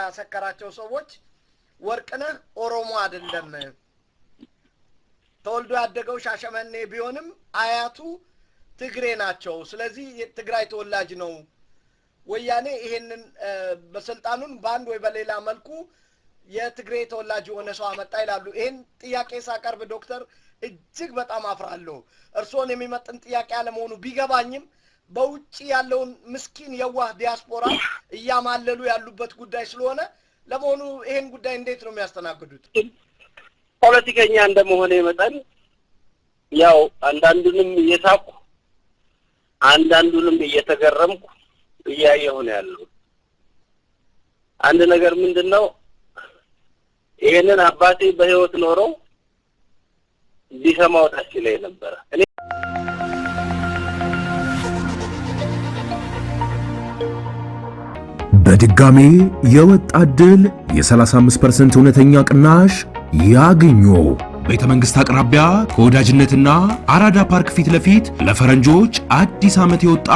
ያሰከራቸው ሰዎች ወርቅነህ ኦሮሞ አይደለም ተወልዶ ያደገው ሻሸመኔ ቢሆንም አያቱ ትግሬ ናቸው ስለዚህ የትግራይ ተወላጅ ነው ወያኔ ይሄንን በስልጣኑን ባንድ ወይ በሌላ መልኩ የትግሬ ተወላጅ ሆነ ሰው አመጣ ይላሉ ይሄን ጥያቄ ሳቀርብ ዶክተር እጅግ በጣም አፍራለሁ እርሶን የሚመጥን ጥያቄ አለመሆኑ ቢገባኝም በውጪ ያለውን ምስኪን የዋህ ዲያስፖራ እያማለሉ ያሉበት ጉዳይ ስለሆነ ለመሆኑ ይሄን ጉዳይ እንዴት ነው የሚያስተናግዱት ፖለቲከኛ እንደመሆነ መጠን ያው አንዳንዱንም እየሳኩ አንዳንዱንም እየተገረምኩ እያየሁ ነው ያለው አንድ ነገር ምንድነው ይሄንን አባቴ በህይወት ኖሮ ዲሰማው ደስ ይለኝ ነበር እኔ በድጋሜ የወጣት ድል የ35% እውነተኛ ቅናሽ ያገኙ ቤተ መንግስት አቅራቢያ ከወዳጅነትና አራዳ ፓርክ ፊት ለፊት ለፈረንጆች አዲስ ዓመት የወጣ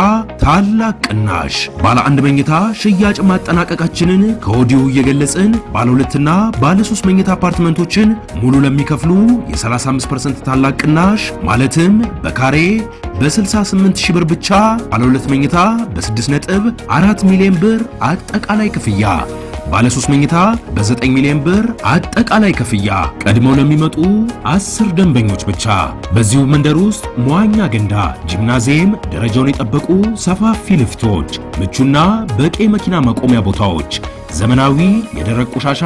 ታላቅ ቅናሽ ባለ አንድ መኝታ ሽያጭ ማጠናቀቃችንን ከወዲሁ እየገለጽን ባለ ሁለትና ባለ 3 መኝታ አፓርትመንቶችን ሙሉ ለሚከፍሉ የ35% ታላቅ ቅናሽ ማለትም በካሬ በ68,000 ብር ብቻ ባለ 2 መኝታ በ6.4 ሚሊዮን ብር አጠቃላይ ክፍያ ባለ 3 መኝታ በ9 ሚሊዮን ብር አጠቃላይ ክፍያ ቀድመው ለሚመጡ 10 ደንበኞች ብቻ በዚሁ መንደር ውስጥ መዋኛ ገንዳ ጂምናዚየም ደረጃውን የጠበቁ ሰፋፊ ልፍቶች ምቹና በቂ መኪና ማቆሚያ ቦታዎች ዘመናዊ የደረቅ ቆሻሻ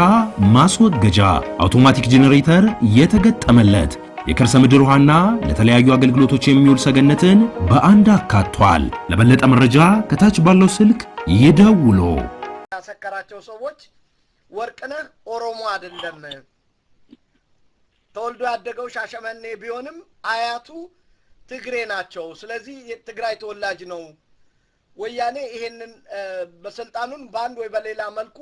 ማስወገጃ አውቶማቲክ ጄኔሬተር የተገጠመለት የከርሰ ምድር ውሃና ለተለያዩ አገልግሎቶች የሚውል ሰገነትን በአንድ አካቷል ለበለጠ መረጃ ከታች ባለው ስልክ ይደውሉ ያሰከራቸው ሰዎች ወርቅነህ ኦሮሞ አይደለም ተወልዶ ያደገው ሻሸመኔ ቢሆንም አያቱ ትግሬ ናቸው ስለዚህ የትግራይ ተወላጅ ነው ወያኔ ይሄንን በስልጣኑን ባንድ ወይ በሌላ መልኩ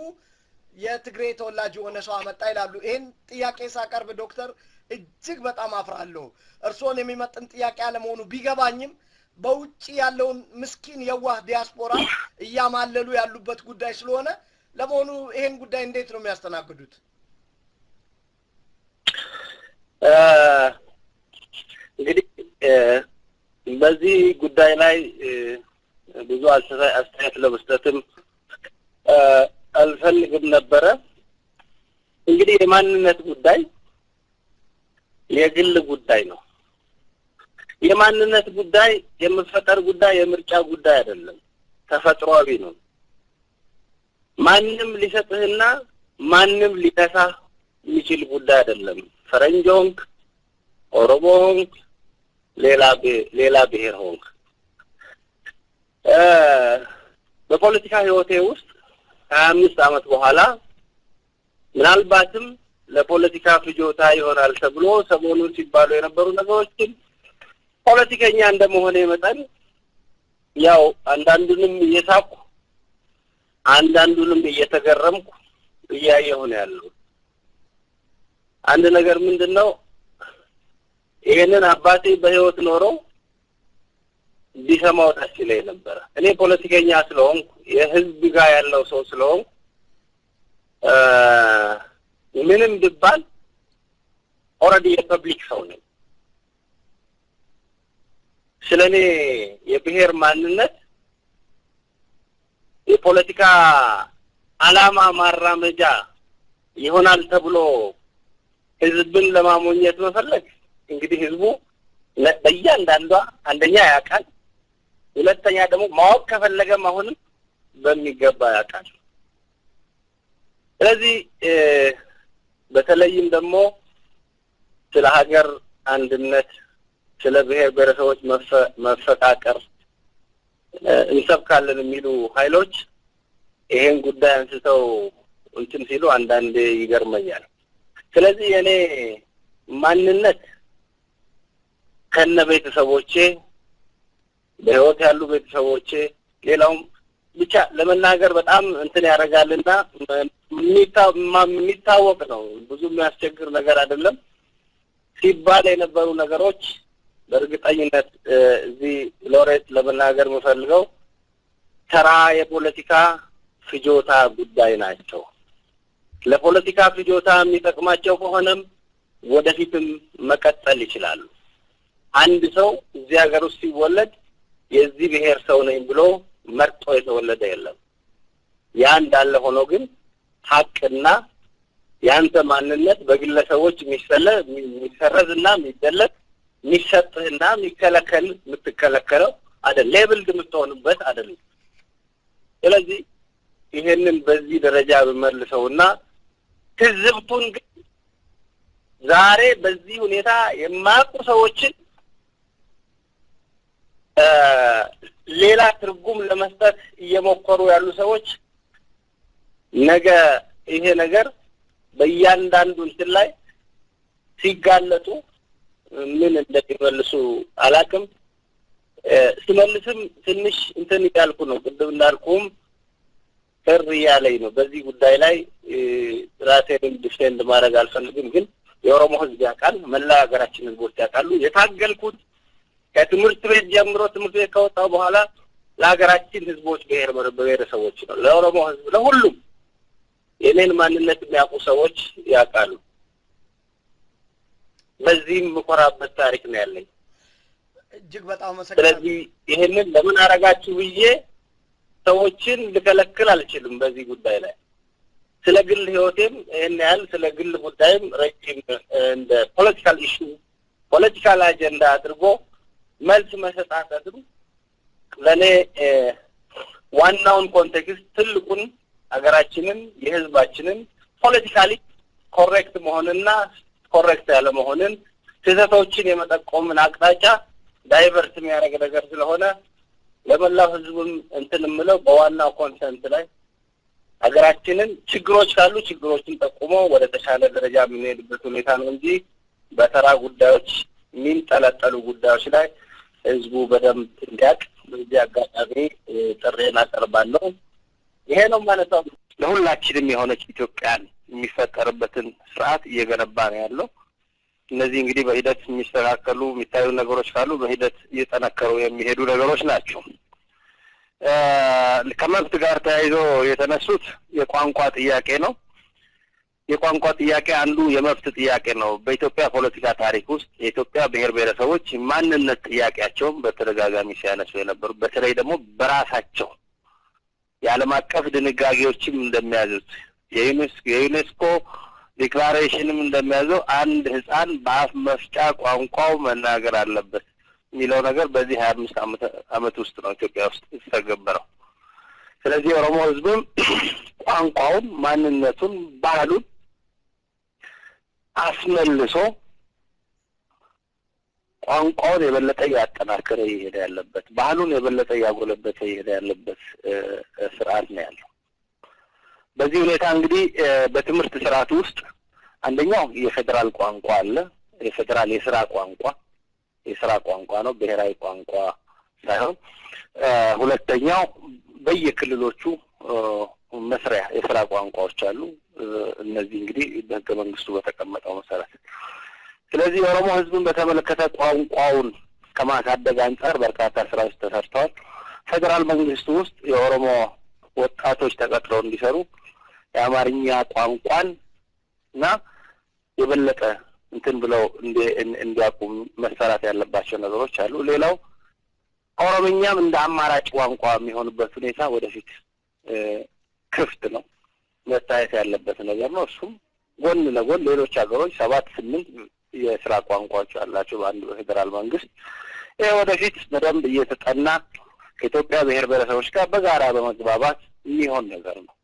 የትግሬ ተወላጅ ሆነ ሰው አመጣ ይላሉ ይሄን ጥያቄ ሳቀርብ ዶክተር እጅግ በጣም አፍራለሁ እርሶን የሚመጥን ጥያቄ አለመሆኑ ቢገባኝም በውጪ ያለውን ምስኪን የዋህ ዲያስፖራ እያማለሉ ያሉበት ጉዳይ ስለሆነ ለመሆኑ ይሄን ጉዳይ እንዴት ነው የሚያስተናግዱት እንግዲህ በዚህ ጉዳይ ላይ ብዙ አስተያየት ለመስጠትም አልፈልግም ነበር እንግዲህ የማንነት ጉዳይ የግል ጉዳይ ነው የማንነት ጉዳይ የመፈጠር ጉዳይ የምርጫ ጉዳይ አይደለም ተፈጥሯዊ ነው ማንንም ሊሰጥህና ማንንም ሊተሳ የሚችል ጉዳይ አይደለም ፈረንጆንክ ኦሮሞንክ ሌላ ብሔር ሆንክ በፖለቲካ ህይወቴ ውስጥ 25 ዓመት በኋላ ምናልባትም ለፖለቲካ ፍጆታ ይሆናል ተብሎ ሰሞኑን ሲባሉ የነበሩ ነገሮችን ፖለቲከኛ እንደመሆነ መጠን ያው አንዳንዱንም እየሳኩ አንዳንዱንም እየተገረምኩ እያየሁ ነው ያለው አንድ ነገር ምንድነው ይሄንን አባቴ በህይወት ኖሮ ዲሰማው ደስ ይለኝ ነበር እኔ ፖለቲከኛ ስለሆንኩ የህዝብ ጋር ያለው ሰው ስለሆንኩ ምንም ቢባል ኦሬዲ የፐብሊክ ሰው ነኝ ስለኔ የብሔር ማንነት የፖለቲካ አላማ ማራመጃ ይሆናል ተብሎ ህዝብን ለማሞኘት መፈለግ እንግዲህ ህዝቡ በእያንዳንዷ አንደኛ ያውቃል ሁለተኛ ደግሞ ማወቅ ከፈለገም አሁንም በሚገባ ያውቃል ስለዚህ በተለይም ደግሞ ስለ ሀገር አንድነት ስለ ብሔር ብሔረሰቦች መፈቃቀር እንሰብካለን የሚሉ ኃይሎች ይሄን ጉዳይ አንስተው እንትን ሲሉ አንዳንዴ ይገርመኛል ስለዚህ እኔ ማንነት ከነ ቤተሰቦቼ በህይወት ያሉ ቤተሰቦቼ ሌላውም ብቻ ለመናገር በጣም እንትን ያረጋልና የሚታወቅ ነው ብዙ የሚያስቸግር ነገር አይደለም ሲባል የነበሩ ነገሮች በእርግጠኝነት እዚህ ሎሬት ለመናገር መፈልገው ተራ የፖለቲካ ፍጆታ ጉዳይ ናቸው ለፖለቲካ ፍጆታ የሚጠቅማቸው ከሆነም ወደፊትም መቀጠል ይችላሉ። አንድ ሰው እዚህ ሀገር ውስጥ ሲወለድ የዚህ ብሔር ሰው ነኝ ብሎ መርጦ የተወለደ የለም። ያ እንዳለ ሆኖ ግን ሀቅና ያንተ ማንነት በግለሰቦች የሚሰረዝና የሚደለቅ የሚሰጥህና የሚከለከል የምትከለከለው አይደል፣ ሌብልድ የምትሆንበት አይደለም። ስለዚህ ይሄንን በዚህ ደረጃ በመልሰውና ትዝብቱን ግን ዛሬ በዚህ ሁኔታ የማያውቁ ሰዎችን ሌላ ትርጉም ለመስጠት እየሞከሩ ያሉ ሰዎች ነገ ይሄ ነገር በእያንዳንዱ እንትን ላይ ሲጋለጡ ምን እንደሚመልሱ አላውቅም። ሲመልስም ትንሽ እንትን ያልኩ ነው። ቅድም እንዳልኩም ቅር እያለኝ ነው። በዚህ ጉዳይ ላይ ራሴን ዲፌንድ ማድረግ አልፈልግም። ግን የኦሮሞ ሕዝብ ያውቃል፣ መላ ሀገራችን ሕዝቦች ያውቃሉ። የታገልኩት ከትምህርት ቤት ጀምሮ ትምህርት ቤት ከወጣሁ በኋላ ለሀገራችን ሕዝቦች ብሔረሰቦች ነው። ለኦሮሞ ሕዝብ ለሁሉም የኔን ማንነት የሚያውቁ ሰዎች ያውቃሉ። በዚህም ምኮራበት ታሪክ ነው ያለኝ። እጅግ በጣም መሰለኝ። ስለዚህ ይሄንን ለምን አረጋችሁ ብዬ ሰዎችን ልከለክል አልችልም። በዚህ ጉዳይ ላይ ስለ ግል ህይወቴም ይሄን ያህል ስለ ግል ጉዳይም ረጅም እንደ ፖለቲካል ኢሹ ፖለቲካል አጀንዳ አድርጎ መልስ መሰጣጠቱ ለኔ ዋናውን ኮንቴክስት ትልቁን ሀገራችንን የህዝባችንን ፖለቲካሊ ኮሬክት መሆንና ኮሬክት ያለ መሆንን ስህተቶችን የመጠቆምን አቅጣጫ ዳይቨርት የሚያደርግ ነገር ስለሆነ ለመላው ህዝብም እንትን የምለው በዋናው ኮንሰንት ላይ ሀገራችንን ችግሮች ካሉ ችግሮችን ጠቁሞ ወደ ተሻለ ደረጃ የምንሄድበት ሁኔታ ነው እንጂ በተራ ጉዳዮች የሚንጠለጠሉ ጉዳዮች ላይ ህዝቡ በደንብ እንዲያውቅ በዚህ አጋጣሚ ጥሬን አቀርባለሁ። ይሄ ነው ማለት ነው። ለሁላችንም የሆነች ኢትዮጵያን የሚፈጠርበትን ስርዓት እየገነባ ነው ያለው። እነዚህ እንግዲህ በሂደት የሚስተካከሉ የሚታዩ ነገሮች ካሉ በሂደት እየጠነከሩ የሚሄዱ ነገሮች ናቸው። ከመብት ጋር ተያይዞ የተነሱት የቋንቋ ጥያቄ ነው። የቋንቋ ጥያቄ አንዱ የመብት ጥያቄ ነው። በኢትዮጵያ ፖለቲካ ታሪክ ውስጥ የኢትዮጵያ ብሔር ብሔረሰቦች ማንነት ጥያቄያቸውን በተደጋጋሚ ሲያነሱ የነበሩ በተለይ ደግሞ በራሳቸው የዓለም አቀፍ ድንጋጌዎችም እንደሚያዙት የዩኔስኮ ዲክላሬሽንም እንደሚያዘው አንድ ህፃን በአፍ መፍጫ ቋንቋው መናገር አለበት የሚለው ነገር በዚህ 25 ዓመት ውስጥ ነው ኢትዮጵያ ውስጥ የተተገበረው። ስለዚህ ኦሮሞ ህዝብም ቋንቋውን፣ ማንነቱን፣ ባህሉን አስመልሶ ቋንቋውን የበለጠ ያጠናከረ ይሄድ ያለበት፣ ባህሉን የበለጠ ያጎለበተ ይሄድ ያለበት ስርዓት ነው ያለው። በዚህ ሁኔታ እንግዲህ በትምህርት ስርዓት ውስጥ አንደኛው የፌደራል ቋንቋ አለ። የፌደራል የስራ ቋንቋ ነው፣ ብሔራዊ ቋንቋ ሳይሆን። ሁለተኛው በየክልሎቹ መስሪያ የስራ ቋንቋዎች አሉ። እነዚህ እንግዲህ በህገ መንግስቱ በተቀመጠው መሰረት። ስለዚህ የኦሮሞ ህዝብን በተመለከተ ቋንቋውን ከማሳደግ አንጻር በርካታ ስራዎች ተሰርተዋል። ፌደራል መንግስቱ ውስጥ የኦሮሞ ወጣቶች ተቀጥረው እንዲሰሩ የአማርኛ ቋንቋን እና የበለጠ እንትን ብለው እንዲያውቁ መሰራት ያለባቸው ነገሮች አሉ። ሌላው ኦሮምኛም እንደ አማራጭ ቋንቋ የሚሆንበት ሁኔታ ወደፊት ክፍት ነው፣ መታየት ያለበት ነገር ነው። እሱም ጎን ለጎን ሌሎች ሀገሮች 7-8 የስራ ቋንቋዎች አላቸው በአንድ በፌደራል መንግስት። ይሄ ወደፊት በደንብ እየተጠና ከኢትዮጵያ ብሔር ብሔረሰቦች ጋር በጋራ በመግባባት የሚሆን ነገር ነው።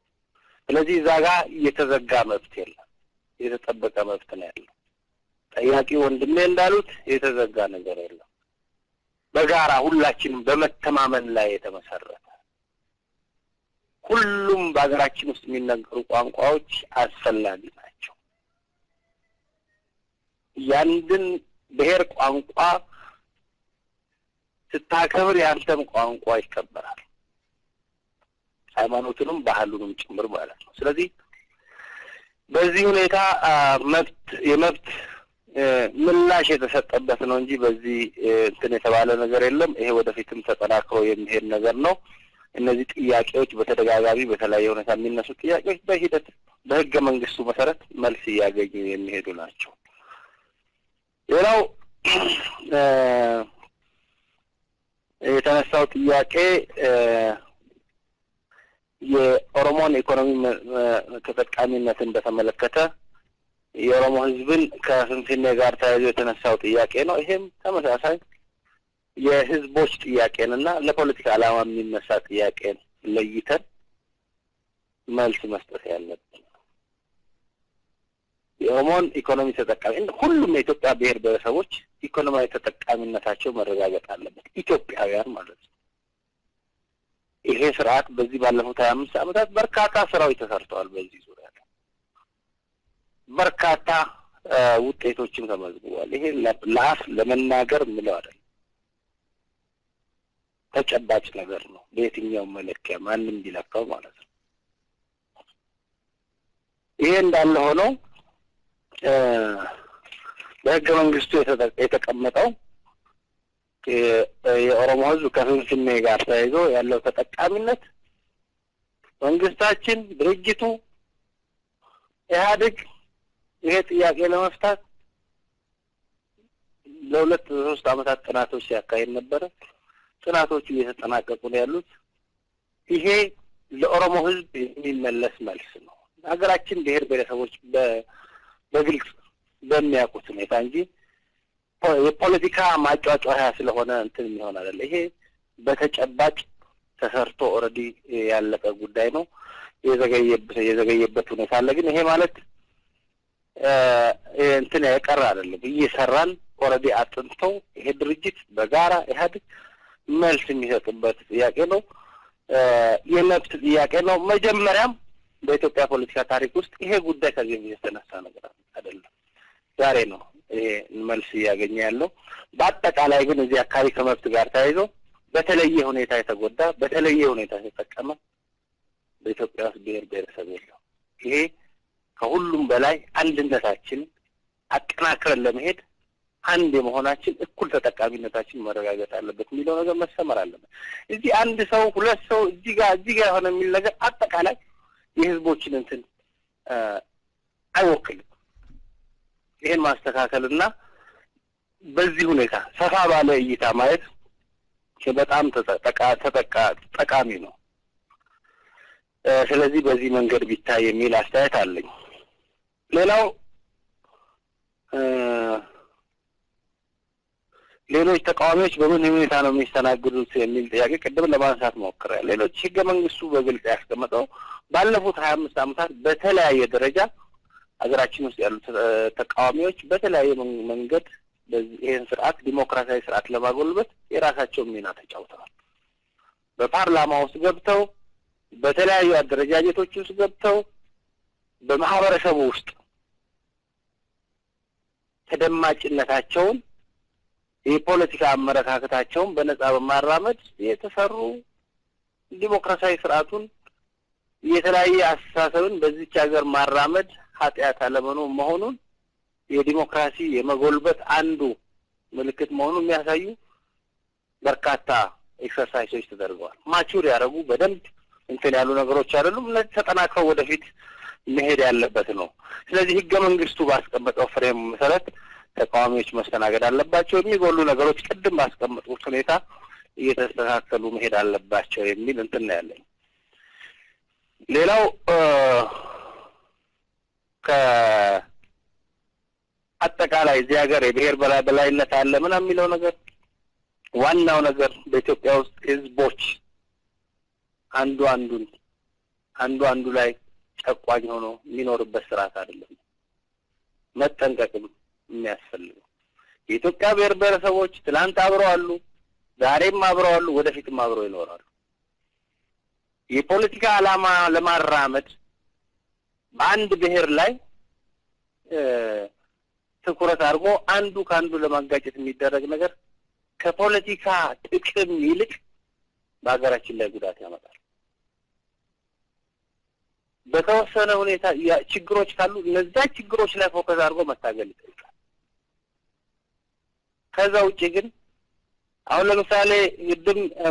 ስለዚህ እዛ ጋር የተዘጋ መብት የለም፣ የተጠበቀ መብት ነው ያለው። ጠያቂ ወንድሜ እንዳሉት የተዘጋ ነገር የለም። በጋራ ሁላችንም በመተማመን ላይ የተመሰረተ ሁሉም በሀገራችን ውስጥ የሚነገሩ ቋንቋዎች አስፈላጊ ናቸው። ያንድን ብሔር ቋንቋ ስታከብር ያንተም ቋንቋ ይከበራል፣ ሃይማኖቱንም ባህሉንም ጭምር ማለት ነው። ስለዚህ በዚህ ሁኔታ የመብት ምላሽ የተሰጠበት ነው እንጂ በዚህ እንትን የተባለ ነገር የለም። ይሄ ወደፊትም ተጠናክሮ የሚሄድ ነገር ነው። እነዚህ ጥያቄዎች በተደጋጋሚ በተለያየ ሁኔታ የሚነሱ ጥያቄዎች በሂደት በህገ መንግስቱ መሰረት መልስ እያገኙ የሚሄዱ ናቸው። ሌላው የተነሳው ጥያቄ የኦሮሞን ኢኮኖሚ ተጠቃሚነትን በተመለከተ የኦሮሞ ህዝብን ከፍንፍኔ ጋር ተያይዞ የተነሳው ጥያቄ ነው። ይሄም ተመሳሳይ የህዝቦች ጥያቄንና ለፖለቲካ ዓላማ የሚነሳ ጥያቄን ለይተን መልስ መስጠት ያለብን። የኦሮሞን ኢኮኖሚ ተጠቃሚ ሁሉም የኢትዮጵያ ብሔር ብሔረሰቦች ኢኮኖሚያዊ ተጠቃሚነታቸው መረጋገጥ አለበት፣ ኢትዮጵያውያን ማለት ነው። ይሄ ስርዓት በዚህ ባለፉት 25 ዓመታት በርካታ ስራዎች ተሰርተዋል። በዚህ ዙሪያ በርካታ ውጤቶችም ተመዝግበዋል። ይሄ ለአፍ ለመናገር ምለው አይደለም፣ ተጨባጭ ነገር ነው። በየትኛውም መለኪያ ማንም ቢለካው ማለት ነው። ይሄ እንዳለ ሆኖ በህገ መንግስቱ የተቀመጠው የኦሮሞ ህዝብ ከፍንፍኔ ጋር ተያይዞ ያለው ተጠቃሚነት መንግስታችን፣ ድርጅቱ ኢህአዴግ ይሄ ጥያቄ ለመፍታት ለ2-3 ዓመታት ጥናቶች ሲያካሂድ ነበረ። ጥናቶቹ እየተጠናቀቁ ነው ያሉት። ይሄ ለኦሮሞ ህዝብ የሚመለስ መልስ ነው። ሀገራችን ብሔር ብሔረሰቦች በግልጽ በሚያውቁት ሁኔታ እንጂ የፖለቲካ ማጫጫያ ስለሆነ እንትን የሚሆን አይደለም። ይሄ በተጨባጭ ተሰርቶ ኦልሬዲ ያለቀ ጉዳይ ነው። የዘገየበት ሁኔታ አለ። ግን ይሄ ማለት እንትን ያቀር አይደለም። እየሰራን ኦልሬዲ አጥንተው ይሄ ድርጅት በጋራ ኢህአዴግ መልስ የሚሰጥበት ጥያቄ ነው። የመብት ጥያቄ ነው። መጀመሪያም በኢትዮጵያ ፖለቲካ ታሪክ ውስጥ ይሄ ጉዳይ ከዚህ የተነሳ ነገር አይደለም። ዛሬ ነው ይሄ መልስ እያገኘ ያለው። በአጠቃላይ ግን እዚህ አካባቢ ከመብት ጋር ተያይዞ በተለየ ሁኔታ የተጎዳ በተለየ ሁኔታ የተጠቀመ በኢትዮጵያ ውስጥ ብሔር ብሔረሰብ የለው። ይሄ ከሁሉም በላይ አንድነታችን አጠናክረን ለመሄድ አንድ የመሆናችን እኩል ተጠቃሚነታችን መረጋገጥ አለበት የሚለው ነገር መሰመር አለበት። እዚህ አንድ ሰው ሁለት ሰው እዚህ ጋር የሆነ የሚል ነገር አጠቃላይ የህዝቦችን እንትን አይወክልም። ይሄን ማስተካከልና በዚህ ሁኔታ ሰፋ ባለ እይታ ማየት በጣም ጠቃሚ ነው። ስለዚህ በዚህ መንገድ ቢታይ የሚል አስተያየት አለኝ። ሌላው ሌሎች ተቃዋሚዎች በምን ሁኔታ ነው የሚስተናግዱት የሚል ጥያቄ ቅድም ለማንሳት ሞክሬያለሁ። ሌሎች ህገ መንግስቱ በግልጽ ያስቀመጠው ባለፉት 25 ዓመታት በተለያየ ደረጃ ሀገራችን ውስጥ ያሉ ተቃዋሚዎች በተለያየ መንገድ ይህን ስርዓት ዲሞክራሲያዊ ስርዓት ለማጎልበት የራሳቸውን ሚና ተጫውተዋል። በፓርላማ ውስጥ ገብተው በተለያዩ አደረጃጀቶች ውስጥ ገብተው በማህበረሰቡ ውስጥ ተደማጭነታቸውን የፖለቲካ አመለካከታቸውን በነጻ በማራመድ የተሰሩ ዲሞክራሲያዊ ስርዓቱን የተለያየ አስተሳሰብን በዚች ሀገር ማራመድ ኃጢአት መሆኑን የዲሞክራሲ የመጎልበት አንዱ ምልክት መሆኑን የሚያሳዩ በርካታ ኤክሰርሳይሶች ተደርገዋል። ማቹር ያደረጉ በደንብ እንትን ያሉ ነገሮች አይደሉም። እነዚህ ተጠናክረው ወደፊት መሄድ ያለበት ነው። ስለዚህ ህገ መንግስቱ ባስቀመጠው ፍሬም መሰረት ተቃዋሚዎች መስተናገድ አለባቸው። የሚጎሉ ነገሮች ቅድም ባስቀመጡት ሁኔታ እየተስተካከሉ መሄድ አለባቸው የሚል እንትን ነው ያለኝ። ሌላው ከአጠቃላይ እዚህ ሀገር የብሔር በላይነት አለ ምናምን የሚለው ነገር ዋናው ነገር በኢትዮጵያ ውስጥ ህዝቦች አንዱ ላይ ጨቋኝ ሆኖ የሚኖርበት ስርዓት አይደለም። መጠንቀቅም የሚያስፈልገው የኢትዮጵያ ብሔር ብሔረሰቦች ትላንት አብረው አሉ፣ ዛሬም አብረው አሉ፣ ወደፊትም አብረው ይኖራሉ። የፖለቲካ ዓላማ ለማራመድ በአንድ ብሔር ላይ ትኩረት አድርጎ አንዱ ከአንዱ ለማጋጨት የሚደረግ ነገር ከፖለቲካ ጥቅም ይልቅ በሀገራችን ላይ ጉዳት ያመጣል። በተወሰነ ሁኔታ ችግሮች ካሉ እነዛ ችግሮች ላይ ፎከስ አድርጎ መታገል ይጠይቃል። ከዛ ውጪ ግን አሁን ለምሳሌ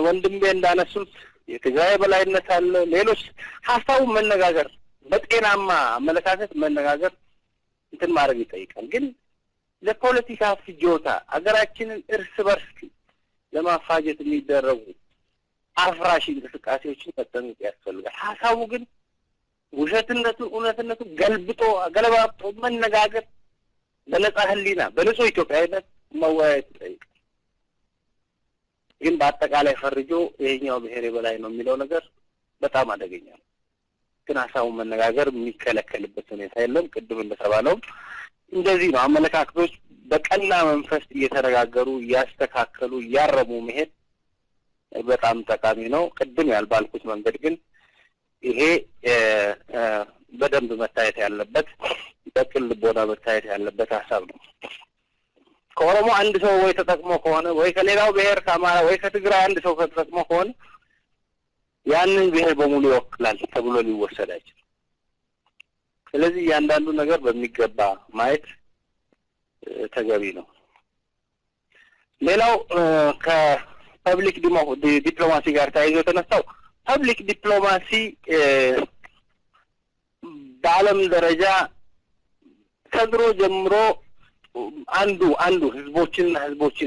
ወንድሜ እንዳነሱት የትግራይ በላይነት አለ። ሌሎች ሀሳቡ መነጋገር በጤናማ አመለካከት መነጋገር እንትን ማድረግ ይጠይቃል። ግን ለፖለቲካ ፍጆታ አገራችንን እርስ በርስ ለማፋጀት የሚደረጉ አፍራሽ እንቅስቃሴዎችን መጠንቀቅ ያስፈልጋል። ሀሳቡ ግን ውሸትነቱ እውነትነቱ ገልብጦ ገለባብጦ መነጋገር በነጻ ህሊና በንጹህ ኢትዮጵያዊነት መወያየት ይጠይቃል። ግን በአጠቃላይ ፈርጆ ይሄኛው ብሔር የበላይ ነው የሚለው ነገር በጣም አደገኛ ነው። ግን ሀሳቡን መነጋገር የሚከለከልበት ሁኔታ የለም። ቅድም እንደተባለው እንደዚህ ነው። አመለካከቶች በቀና መንፈስ እየተነጋገሩ እያስተካከሉ እያረሙ መሄድ በጣም ጠቃሚ ነው። ቅድም ያልባልኩት መንገድ ግን ይሄ በደንብ መታየት ያለበት በቅን ልቦና መታየት ያለበት ሀሳብ ነው። ከኦሮሞ አንድ ሰው ወይ ተጠቅሞ ከሆነ ወይ ከሌላው ብሔር ከአማራ ወይ ከትግራይ አንድ ሰው ተጠቅሞ ከሆነ ያንን ብሔር በሙሉ ይወክላል ተብሎ ሊወሰድ አይችልም። ስለዚህ እያንዳንዱ ነገር በሚገባ ማየት ተገቢ ነው። ሌላው ከፐብሊክ ዲፕሎማሲ ጋር ተያይዞ የተነሳው ፐብሊክ ዲፕሎማሲ በዓለም ደረጃ ከድሮ ጀምሮ አንዱ ህዝቦችን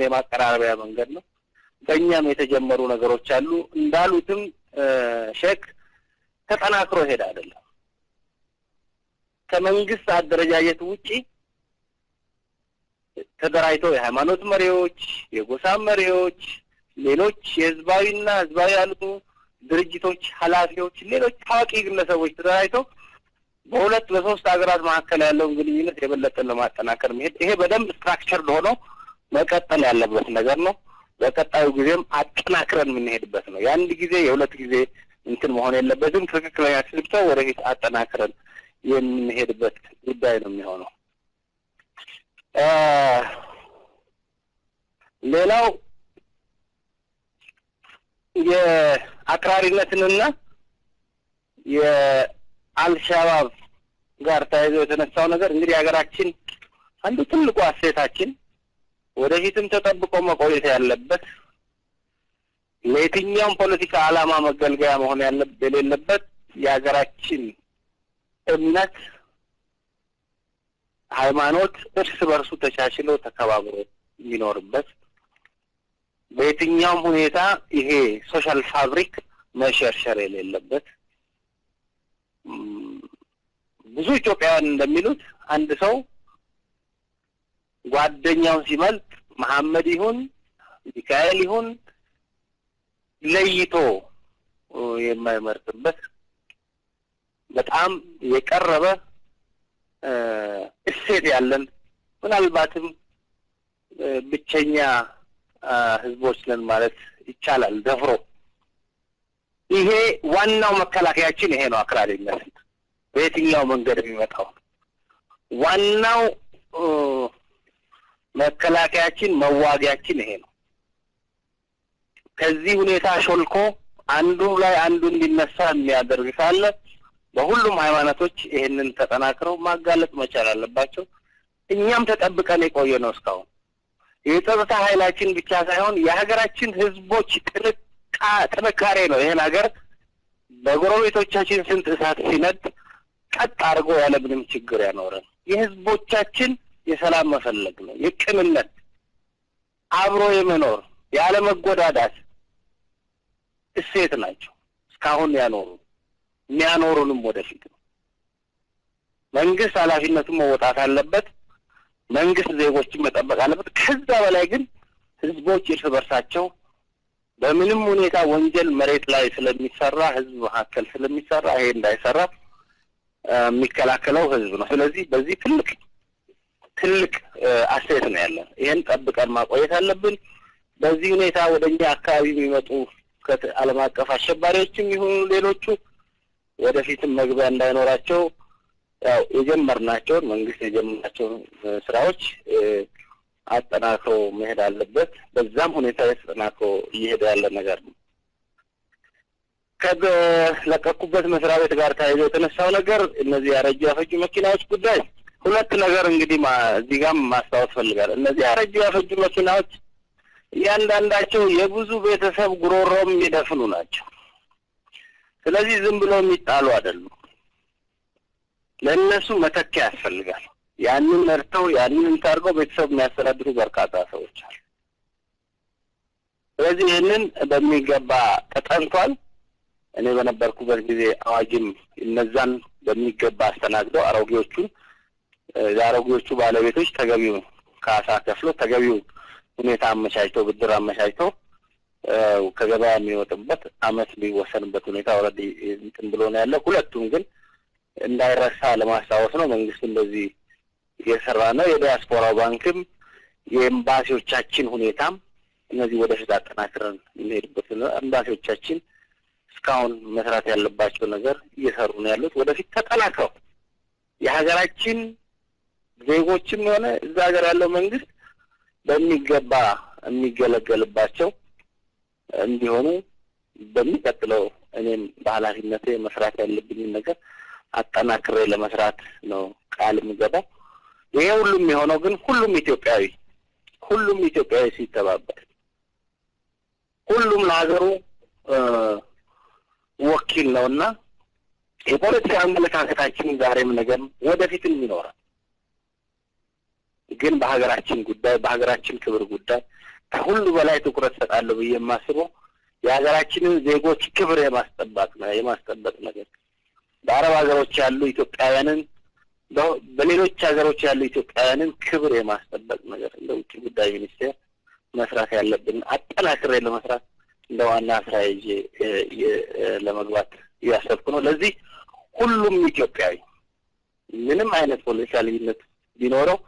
የማቀራረቢያ መንገድ ነው። በእኛም የተጀመሩ ነገሮች አሉ። እንዳሉትም ሼክ ተጠናክሮ ሄደ አይደለም። ከመንግስት አደረጃጀት ውጪ ተደራጅተው የሃይማኖት መሪዎች፣ የጎሳ መሪዎች፣ ሌሎች የህዝባዊና ህዝባዊ ያልሆኑ ድርጅቶች ኃላፊዎች፣ ሌሎች ታዋቂ ግለሰቦች ተደራጅተው በሁለት በሶስት ሀገራት መካከል ያለውን ግንኙነት የበለጠ ለማጠናከር መሄድ ይሄ በደንብ ስትራክቸርድ ሆኖ መቀጠል ያለበት ነገር ነው። በቀጣዩ ጊዜም አጠናክረን የምንሄድበት ነው። የአንድ ጊዜ የሁለት ጊዜ እንትን መሆን የለበትም። ትክክለኛ ስልብተው ወደፊት አጠናክረን የምንሄድበት ጉዳይ ነው የሚሆነው። ሌላው የአክራሪነትንና የአልሻባብ ጋር ተያይዞ የተነሳው ነገር እንግዲህ ሀገራችን አንዱ ትልቁ አሴታችን ወደፊትም ተጠብቆ መቆየት ያለበት ለየትኛውም ፖለቲካ ዓላማ መገልገያ መሆን የሌለበት የሀገራችን እምነት፣ ሃይማኖት እርስ በርሱ ተቻችሎ ተከባብሮ የሚኖርበት በየትኛውም ሁኔታ ይሄ ሶሻል ፋብሪክ መሸርሸር የሌለበት ብዙ ኢትዮጵያውያን እንደሚሉት አንድ ሰው ጓደኛውን ሲመልጥ መሐመድ ይሁን ሚካኤል ይሁን ለይቶ የማይመርጥበት በጣም የቀረበ እሴት ያለን ምናልባትም ብቸኛ ህዝቦች ነን ማለት ይቻላል ደፍሮ። ይሄ ዋናው መከላከያችን ይሄ ነው። አክራሪነት በየትኛው መንገድ የሚመጣው ዋናው መከላከያችን መዋጊያችን ይሄ ነው። ከዚህ ሁኔታ ሾልኮ አንዱ ላይ አንዱ እንዲነሳ የሚያደርግ ካለ በሁሉም ሃይማኖቶች ይሄንን ተጠናክረው ማጋለጥ መቻል አለባቸው። እኛም ተጠብቀን የቆየ ነው እስካሁን። የጸጥታ ኃይላችን ብቻ ሳይሆን የሀገራችን ህዝቦች ጥንካሬ ነው ይሄን ሀገር በጎረቤቶቻችን ስንት እሳት ሲነድ ቀጥ አድርጎ ያለ ምንም ችግር ያኖረን። የህዝቦቻችን የሰላም መፈለግ ነው፣ የቅንነት አብሮ የመኖር ያለ መጎዳዳት እሴት ናቸው እስካሁን የሚያኖሩንም ወደፊት ነው። መንግስት ኃላፊነቱን መወጣት አለበት። መንግስት ዜጎችን መጠበቅ አለበት። ከዛ በላይ ግን ህዝቦች እርስ በርሳቸው በምንም ሁኔታ ወንጀል መሬት ላይ ስለሚሰራ ህዝብ መካከል ስለሚሰራ ይሄ እንዳይሰራ የሚከላከለው ህዝብ ነው። ስለዚህ በዚህ ትልቅ አስተያየት ነው ያለን። ይሄን ጠብቀን ማቆየት አለብን። በዚህ ሁኔታ ወደኛ አካባቢ የሚመጡ ከዓለም አቀፍ አሸባሪዎችም ይሁኑ ሌሎቹ ወደፊትም መግቢያ እንዳይኖራቸው ያው የጀመርናቸውን መንግስት የጀመራቸውን ስራዎች አጠናክሮ መሄድ አለበት። በዛም ሁኔታ ተጠናክሮ እየሄደ ያለ ነገር ነው። ከለቀቁበት መስሪያ ቤት ጋር ተያይዞ የተነሳው ነገር እነዚህ ያረጁ ያፈጁ መኪናዎች ጉዳይ ሁለት ነገር እንግዲህ እዚህ ጋር ማስታወስ ፈልጋለሁ። እነዚህ ያረጁ ያፈጁ መኪናዎች እያንዳንዳቸው የብዙ ቤተሰብ ጉሮሮም የሚደፍኑ ናቸው። ስለዚህ ዝም ብሎ የሚጣሉ አይደሉም። ለነሱ መተኪያ ያስፈልጋል። ያንን መርተው ያንን ታርገው ቤተሰብ የሚያስተዳድሩ በርካታ ሰዎች አሉ። ስለዚህ ይህንን በሚገባ ተጠንቷል። እኔ በነበርኩበት ጊዜ አዋጅም እነዛን በሚገባ አስተናግደው የአሮጌዎቹ ባለቤቶች ተገቢው ካሳ ከፍሎ ተገቢው ሁኔታ አመቻችተው ብድር አመቻችተው ከገበያ የሚወጡበት አመት ቢወሰንበት ሁኔታ ኦልሬዲ እንትን ብሎ ነው ያለው። ሁለቱም ግን እንዳይረሳ ለማስታወስ ነው። መንግስት እንደዚህ እየሰራ ነው። የዲያስፖራው ባንክም የኤምባሲዎቻችን ሁኔታም እነዚህ ወደፊት አጠናክረን እንሄድበት ነው። ኤምባሲዎቻችን እስካሁን መስራት ያለባቸው ነገር እየሰሩ ነው ያሉት። ወደፊት ተጠናክረው የሀገራችን ዜጎችም ሆነ እዛ ሀገር ያለው መንግስት በሚገባ የሚገለገልባቸው እንዲሆኑ በሚቀጥለው እኔም በኃላፊነቴ መስራት ያለብኝን ነገር አጠናክሬ ለመስራት ነው ቃል የምገባው። ይሄ ሁሉም የሆነው ግን ሁሉም ኢትዮጵያዊ ሲተባበር ሁሉም ለሀገሩ ወኪል ነውና የፖለቲካ አመለካከታችን ዛሬም ነገም ወደፊትም ይኖራል። ግን በሀገራችን ጉዳይ በሀገራችን ክብር ጉዳይ ከሁሉ በላይ ትኩረት ሰጣለሁ ብዬ የማስበው የሀገራችንን ዜጎች ክብር የማስጠበቅ ነገር በአረብ ሀገሮች ያሉ ኢትዮጵያውያንን በሌሎች ሀገሮች ያሉ ኢትዮጵያውያንን ክብር የማስጠበቅ ነገር እንደ ውጭ ጉዳይ ሚኒስቴር መስራት ያለብን አጠናክሬ ለመስራት እንደ ዋና ስራ ይዤ ለመግባት እያሰብኩ ነው። ለዚህ ሁሉም ኢትዮጵያዊ ምንም አይነት ፖለቲካ ልዩነት ቢኖረው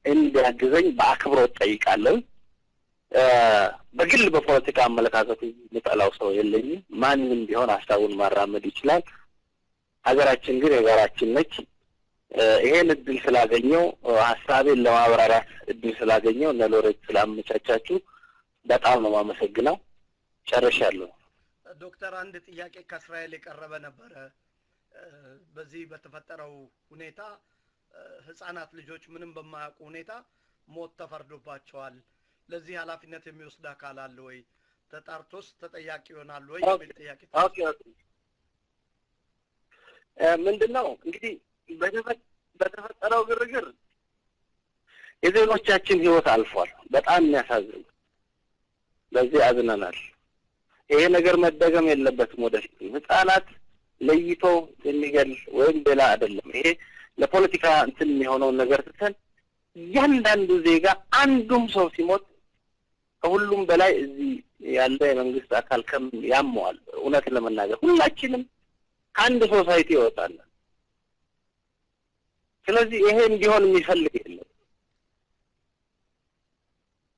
እንዲያግዘኝ በአክብሮት ጠይቃለሁ። በግል በፖለቲካ አመለካከቱ የምጠላው ሰው የለኝም። ማንንም ቢሆን ሀሳቡን ማራመድ ይችላል። ሀገራችን ግን የጋራችን ነች። ይሄን እድል ስላገኘው ሀሳቤን ለማብራራት እድል ስላገኘው እነ ሎሬት ስላመቻቻችሁ በጣም ነው የማመሰግነው። ጨርሻለሁ። ዶክተር አንድ ጥያቄ ከእስራኤል የቀረበ ነበረ። በዚህ በተፈጠረው ሁኔታ ህፃናት ልጆች ምንም በማያውቁ ሁኔታ ሞት ተፈርዶባቸዋል። ለዚህ ኃላፊነት የሚወስድ አካል አለ ወይ? ተጣርቶስ ተጠያቂ ይሆናል ወይ የሚል ጥያቄ። ምንድነው እንግዲህ በተፈጠረው ግርግር የዜጎቻችን ህይወት አልፏል። በጣም የሚያሳዝን። በዚህ አዝነናል። ይሄ ነገር መደገም የለበትም። ወደፊት ህፃናት ለይቶ የሚገል ወይም ሌላ አይደለም። ይሄ ለፖለቲካ እንትን የሚሆነውን ነገር ትተን እያንዳንዱ ዜጋ አንዱም ሰው ሲሞት ከሁሉም በላይ እዚህ ያለ የመንግስት አካል ያመዋል። እውነት ለመናገር ሁላችንም ከአንድ ሶሳይቲ ይወጣል። ስለዚህ ይሄ እንዲሆን የሚፈልግ የለም።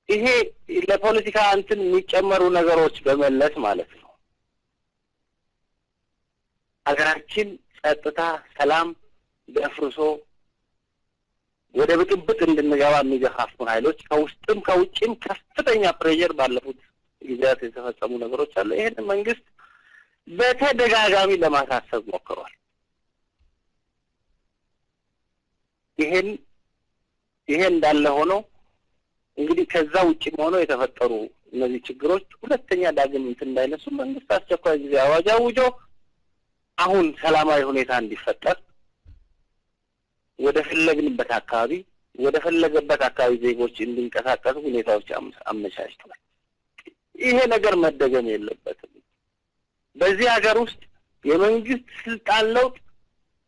ይሄ ለፖለቲካ እንትን የሚጨመሩ ነገሮች በመለስ ማለት ነው። ሀገራችን ጸጥታ፣ ሰላም ደፍርሶ ወደ ብጥብጥ እንድንገባ የሚገፋፉን ኃይሎች ከውስጥም ከውጭም ከፍተኛ ፕሬሸር ባለፉት ጊዜያት የተፈጸሙ ነገሮች አሉ። ይሄን መንግስት በተደጋጋሚ ለማሳሰብ ሞክሯል። ይሄ እንዳለ ሆኖ እንግዲህ ከዛ ውጭ ሆኖ የተፈጠሩ እነዚህ ችግሮች ሁለተኛ ዳግም እንትን እንዳይነሱ መንግስት አስቸኳይ ጊዜ አዋጅ አውጆ አሁን ሰላማዊ ሁኔታ እንዲፈጠር ወደ ፈለገበት አካባቢ ዜጎች እንዲንቀሳቀሱ ሁኔታዎች አመቻችቷል። ይሄ ነገር መደገም የለበትም። በዚህ ሀገር ውስጥ የመንግስት ስልጣን ለውጥ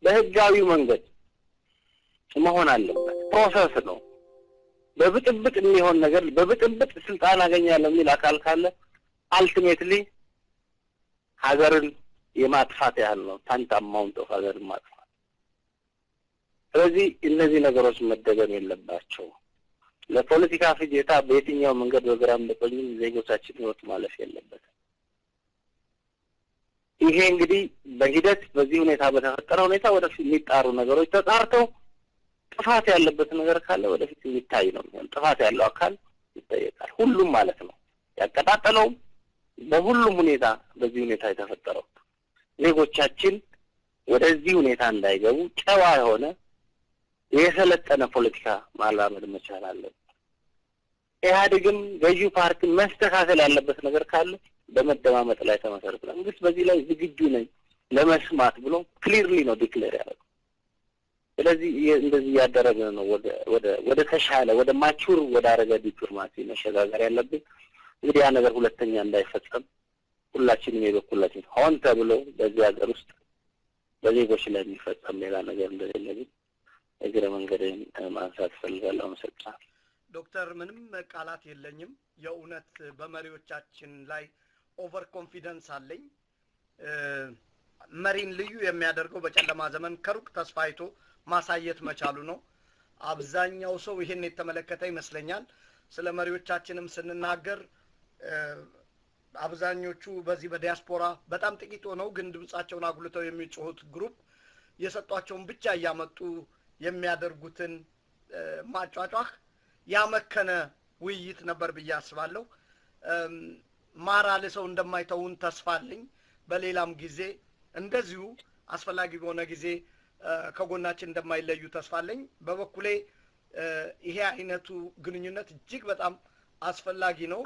በህጋዊ መንገድ መሆን አለበት። ፕሮሰስ ነው። በብጥብጥ የሚሆን ነገር በብጥብጥ ስልጣን አገኛለሁ የሚል አካል ካለ አልቲሜትሊ ሀገርን የማጥፋት ያህል ነው። ታንታማውን ነው ሀገርን ማጥፋት። ስለዚህ እነዚህ ነገሮች መደገም የለባቸው። ለፖለቲካ ፍጆታ በየትኛው መንገድ በግራም በቀኝም ዜጎቻችን ህይወት ማለፍ የለበትም። ይሄ እንግዲህ በሂደት በዚህ ሁኔታ በተፈጠረ ሁኔታ ወደፊት የሚጣሩ ነገሮች ተጣርተው ጥፋት ያለበት ነገር ካለ ወደፊት የሚታይ ነው የሚሆነው። ጥፋት ያለው አካል ይጠየቃል። ሁሉም ማለት ነው። ያቀጣጠለው በሁሉም ሁኔታ በዚህ ሁኔታ የተፈጠረው ዜጎቻችን ወደዚህ ሁኔታ እንዳይገቡ ጨዋ የሆነ የሰለጠነ ፖለቲካ ማላመድ መቻል አለበት። ኢህአዴግም ገዢው ፓርቲ መስተካከል ያለበት ነገር ካለ በመደማመጥ ላይ ተመሰረተ መንግስት በዚህ ላይ ዝግጁ ነኝ ለመስማት ብሎ ክሊርሊ ነው ዲክሌር ያደረገው። ስለዚህ እንደዚህ ያደረገ ነው ወደ ተሻለ ወደ ማቹር ወደ አረገ ዲፕሎማሲ መሸጋገር ያለብን። እንግዲህ ያ ነገር ሁለተኛ እንዳይፈጸም ሁላችንም የበኩላችን ሆን ተብሎ በዚህ ሀገር ውስጥ በዜጎች ላይ የሚፈጸም ሌላ ነገር እንደሌለ እግረ መንገድን ማንሳት ፈልጋለሁ። አመሰግናለሁ። ዶክተር ምንም ቃላት የለኝም። የእውነት በመሪዎቻችን ላይ ኦቨር ኮንፊደንስ አለኝ። መሪን ልዩ የሚያደርገው በጨለማ ዘመን ከሩቅ ተስፋ አይቶ ማሳየት መቻሉ ነው። አብዛኛው ሰው ይሄን የተመለከተ ይመስለኛል። ስለ መሪዎቻችንም ስንናገር አብዛኞቹ በዚህ በዲያስፖራ በጣም ጥቂት ሆነው ግን ድምጻቸውን አጉልተው የሚጮሁት ግሩፕ የሰጧቸውን ብቻ እያመጡ የሚያደርጉትን ማጫጫህ ያመከነ ውይይት ነበር ብዬ አስባለሁ። ማራል ሰው እንደማይተውን ተስፋ አለኝ። በሌላም ጊዜ እንደዚሁ አስፈላጊ በሆነ ጊዜ ከጎናችን እንደማይለዩ ተስፋ አለኝ። በበኩሌ ይሄ አይነቱ ግንኙነት እጅግ በጣም አስፈላጊ ነው።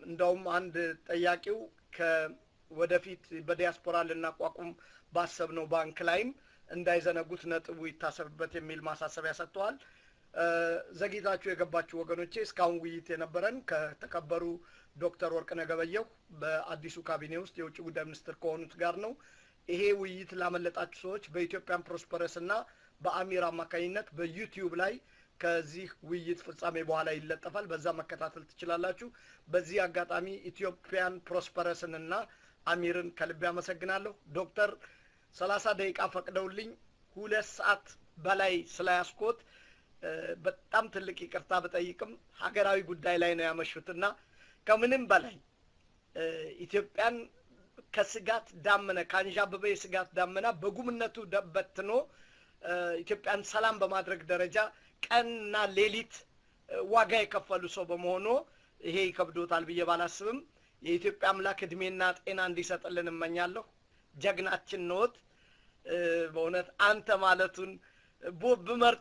እንደውም አንድ ጠያቂው ከወደፊት በዲያስፖራ ልናቋቁም ባሰብነው ባንክ ላይም እንዳይዘነጉት ነጥቡ ይታሰብበት የሚል ማሳሰቢያ ሰጥተዋል። ዘግይታችሁ የገባችሁ ወገኖቼ እስካሁን ውይይት የነበረን ከተከበሩ ዶክተር ወርቅነህ ገበየሁ በአዲሱ ካቢኔ ውስጥ የውጭ ጉዳይ ሚኒስትር ከሆኑት ጋር ነው። ይሄ ውይይት ላመለጣችሁ ሰዎች በኢትዮጵያን ፕሮስፐረስ እና በአሚር አማካኝነት በዩቲዩብ ላይ ከዚህ ውይይት ፍጻሜ በኋላ ይለጠፋል። በዛ መከታተል ትችላላችሁ። በዚህ አጋጣሚ ኢትዮጵያን ፕሮስፐረስን እና አሚርን ከልብ አመሰግናለሁ። ዶክተር 30 ደቂቃ ፈቅደውልኝ 2 ሰዓት በላይ ስላያስቆት በጣም ትልቅ ይቅርታ በጠይቅም ሀገራዊ ጉዳይ ላይ ነው ያመሹትና ከምንም በላይ ኢትዮጵያን ከስጋት ዳመና ካንዣበበ የስጋት ዳመና በጉምነቱ ደበትኖ ኢትዮጵያን ሰላም በማድረግ ደረጃ ቀንና ሌሊት ዋጋ የከፈሉ ሰው በመሆኑ ይሄ ይከብዶታል ብዬ ባላስብም የኢትዮጵያ አምላክ እድሜና ጤና እንዲሰጥልን እመኛለሁ። ጀግናችን ነዎት። በእውነት አንተ ማለቱን ቦብ መርጥ